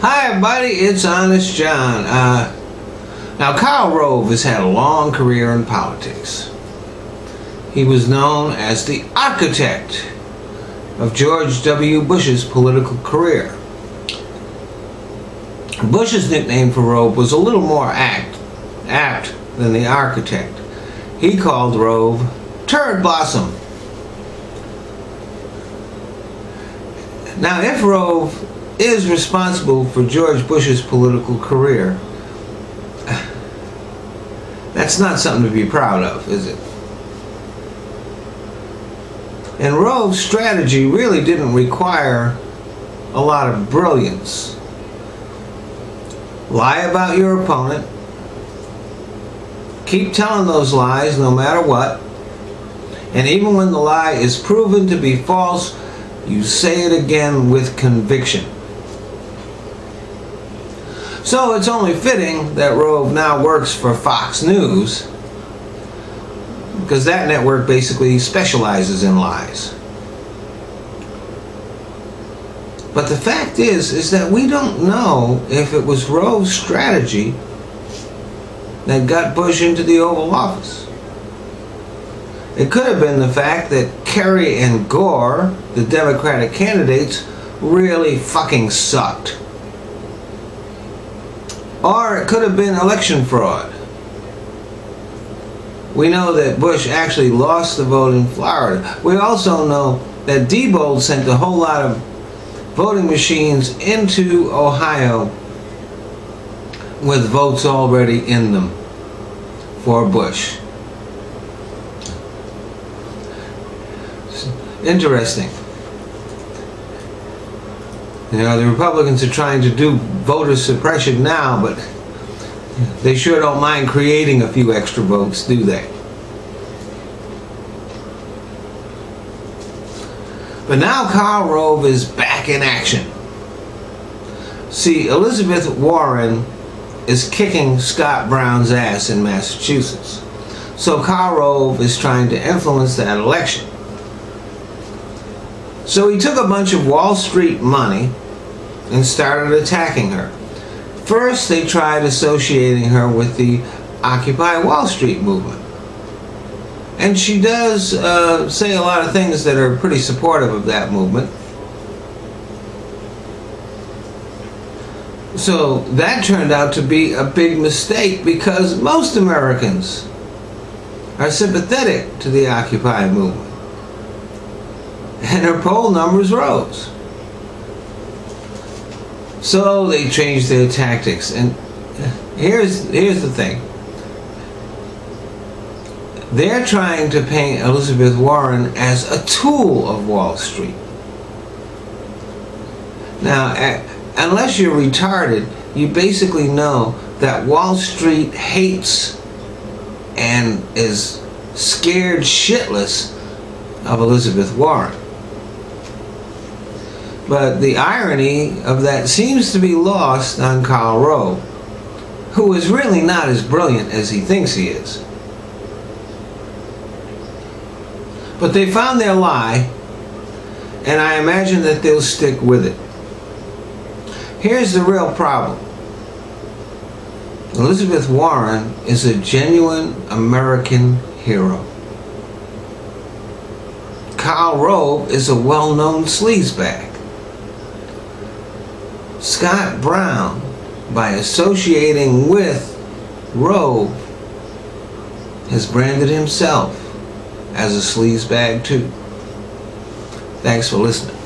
Hi everybody, it's Honest John. Now Karl Rove has had a long career in politics. He was known as the architect of George W. Bush's political career. Bush's nickname for Rove was a little more apt than the architect. He called Rove Turd Blossom. Now, if Rove is responsible for George Bush's political career, that's not something to be proud of, is it? And Rove's strategy really didn't require a lot of brilliance. Lie about your opponent. Keep telling those lies no matter what. And even when the lie is proven to be false, you say it again with conviction. So it's only fitting that Rove now works for Fox News, because that network basically specializes in lies. But the fact is that we don't know if it was Rove's strategy that got Bush into the Oval Office. It could have been the fact that Kerry and Gore, the Democratic candidates, really fucking sucked. Or it could have been election fraud. We know that Bush actually lost the vote in Florida. We also know that Diebold sent a whole lot of voting machines into Ohio with votes already in them for Bush. Interesting. You know, the Republicans are trying to do voter suppression now, but they sure don't mind creating a few extra votes, do they? But now Karl Rove is back in action. See, Elizabeth Warren is kicking Scott Brown's ass in Massachusetts. So Karl Rove is trying to influence that election. So he took a bunch of Wall Street money and started attacking her. First, they tried associating her with the Occupy Wall Street movement. And she does say a lot of things that are pretty supportive of that movement. So that turned out to be a big mistake, because most Americans are sympathetic to the Occupy movement. And her poll numbers rose. So they changed their tactics. And here's the thing. They're trying to paint Elizabeth Warren as a tool of Wall Street. Now, unless you're retarded, you basically know that Wall Street hates and is scared shitless of Elizabeth Warren. But the irony of that seems to be lost on Karl Rove, who is really not as brilliant as he thinks he is. But they found their lie, and I imagine that they'll stick with it. Here's the real problem. Elizabeth Warren is a genuine American hero. Karl Rove is a well-known sleazebag. Scott Brown, by associating with Rove, has branded himself as a sleazebag too. Thanks for listening.